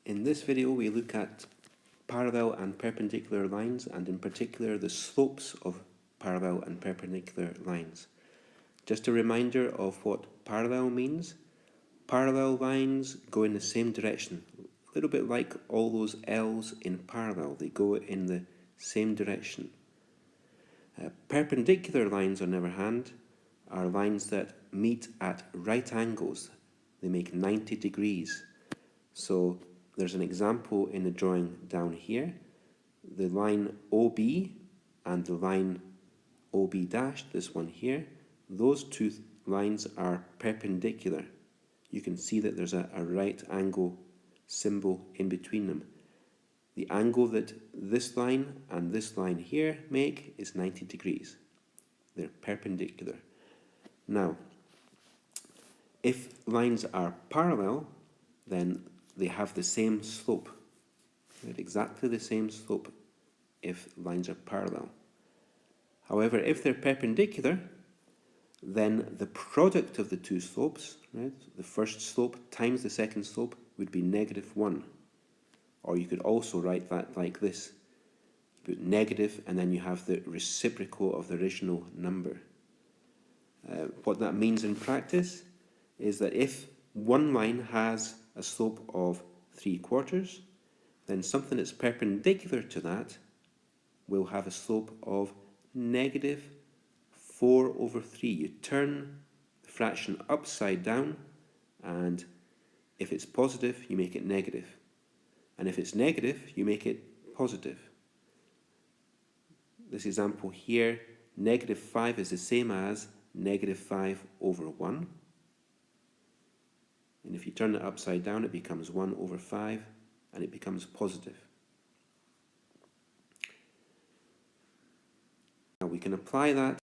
In this video we look at parallel and perpendicular lines, and in particular the slopes of parallel and perpendicular lines. Just a reminder of what parallel means. Parallel lines go in the same direction, a little bit like all those L's in parallel, they go in the same direction. Perpendicular lines, on the other hand, are lines that meet at right angles. They make 90 degrees. So there's an example in the drawing down here. The line OB and the line OB dash, this one here, those two lines are perpendicular. You can see that there's a right angle symbol in between them. The angle that this line and this line here make is 90 degrees. They're perpendicular. Now, if lines are parallel, then they have the same slope. Right? Exactly the same slope if lines are parallel. However, if they're perpendicular, then the product of the two slopes, right, the first slope times the second slope, would be -1. Or you could also write that like this. You put negative and then you have the reciprocal of the original number. What that means in practice is that if one line has a slope of 3/4, then something that's perpendicular to that will have a slope of -4/3. You turn the fraction upside down, and if it's positive, you make it negative. And if it's negative, you make it positive. This example here, -5 is the same as -5/1. And if you turn it upside down, it becomes 1/5, and it becomes positive. Now we can apply that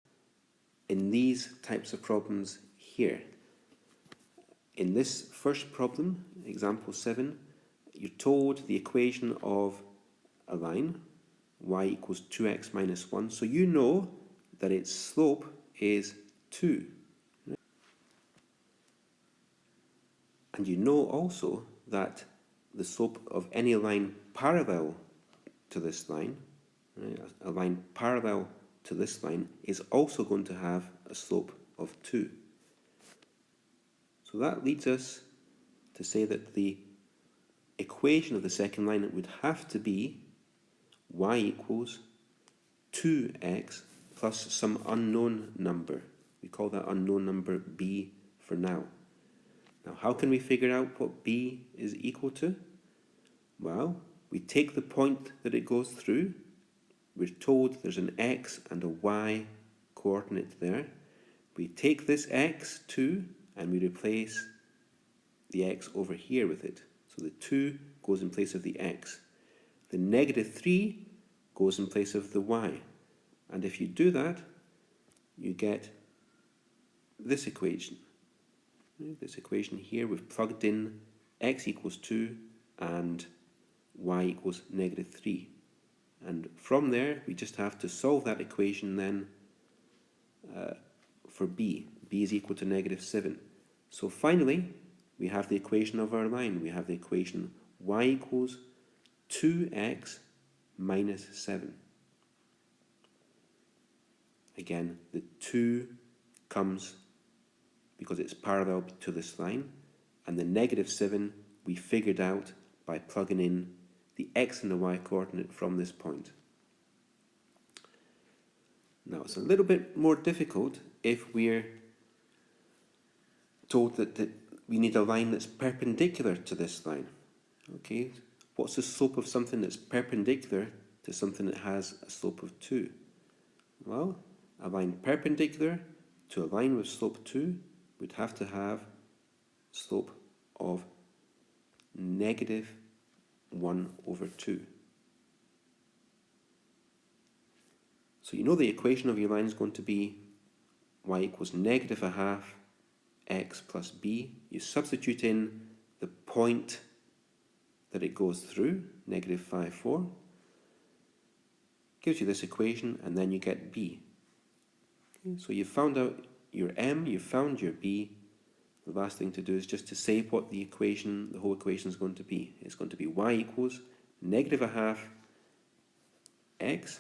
in these types of problems here. In this first problem, example 7, you're told the equation of a line, y equals 2x minus 1. So you know that its slope is 2. And you know also that the slope of any line parallel to this line, right, a line parallel to this line, is also going to have a slope of 2. So that leads us to say that the equation of the second line would have to be y equals 2x plus some unknown number. We call that unknown number b for now. Now, how can we figure out what b is equal to? Well, we take the point that it goes through. We're told there's an x and a y coordinate there. We take this x2 and we replace the x over here with it. So the 2 goes in place of the x. The -3 goes in place of the y. And if you do that, you get this equation. This equation here, we've plugged in x equals 2 and y equals -3. And from there, we just have to solve that equation then for b. b is equal to -7. So finally, we have the equation of our line. We have the equation y equals 2x minus 7. Again, the 2 comes because it's parallel to this line, and the -7 we figured out by plugging in the x and the y coordinate from this point. Now it's a little bit more difficult if we're told that we need a line that's perpendicular to this line. Okay, what's the slope of something that's perpendicular to something that has a slope of 2? Well, a line perpendicular to a line with slope 2 would have to have slope of -1/2. So you know the equation of your line is going to be y equals -1/2 x plus b. You substitute in the point that it goes through, -5, 4. Gives you this equation, and then you get b. Okay, so you found out your m, you found your b. the last thing to do is just to say what the whole equation is going to be. It's going to be y equals negative a half x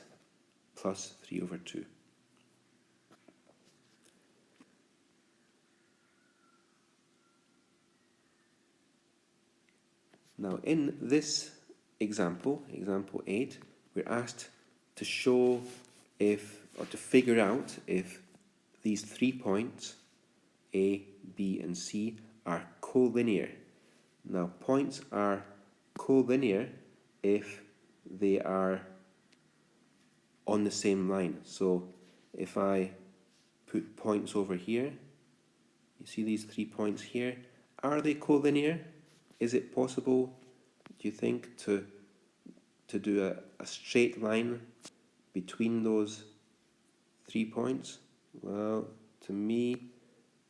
plus 3 over 2. Now in this example, example 8, we're asked to show or to figure out if these 3 points, A, B and C, are collinear. Now points are collinear if they are on the same line. So if I put points over here, you see these 3 points here, are they collinear? Is it possible, do you think, to do a straight line between those 3 points? Well, to me,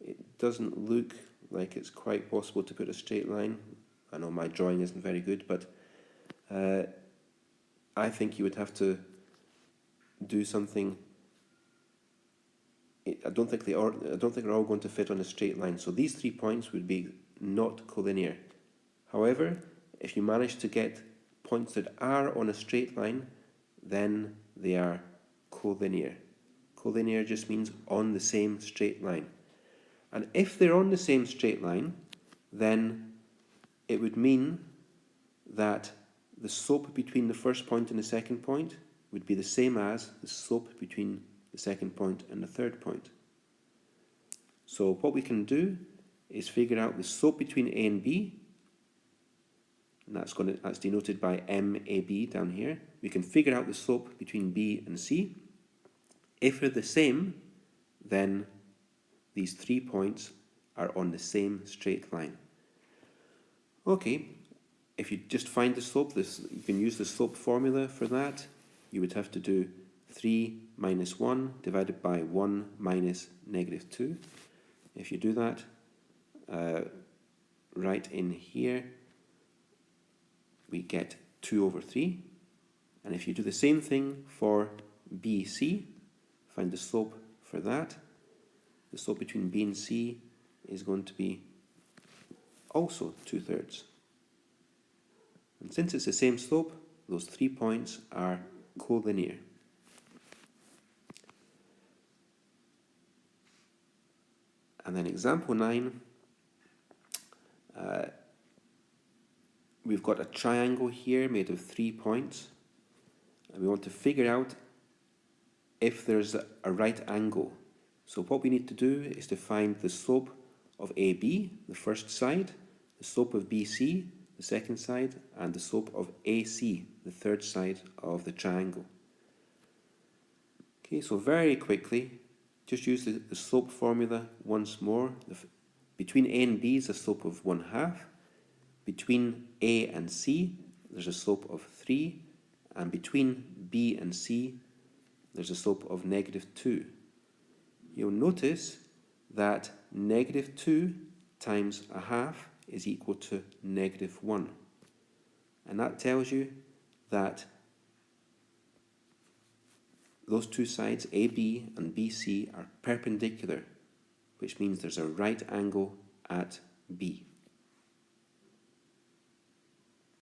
it doesn't look like it's quite possible to put a straight line. I know my drawing isn't very good, but I think you would have to do something. I don't think they're all going to fit on a straight line. So these 3 points would be not collinear. However, if you manage to get points that are on a straight line, then they are collinear. Collinear just means on the same straight line. And if they're on the same straight line, then it would mean that the slope between the first point and the second point would be the same as the slope between the second point and the third point. So what we can do is figure out the slope between A and B, and that's denoted by MAB down here. We can figure out the slope between B and C. If they're the same, then these 3 points are on the same straight line. Okay, if you just find the slope, you can use the slope formula for that. You would have to do 3 minus 1 divided by 1 minus negative 2. If you do that, right in here, we get 2 over 3. And if you do the same thing for BC, find the slope for that. The slope between B and C is going to be also 2/3. And since it's the same slope, those 3 points are collinear. And then example 9, we've got a triangle here made of 3 points, and we want to figure out if there's a right angle. So what we need to do is to find the slope of AB, the first side, the slope of BC, the second side, and the slope of AC, the third side of the triangle. Okay, so very quickly, just use the slope formula once more. Between A and B is a slope of 1/2. Between A and C, there's a slope of 3. And between B and C, there's a slope of negative 2. You'll notice that negative 2 times 1/2 is equal to negative 1. And that tells you that those two sides, AB and BC, are perpendicular, which means there's a right angle at B.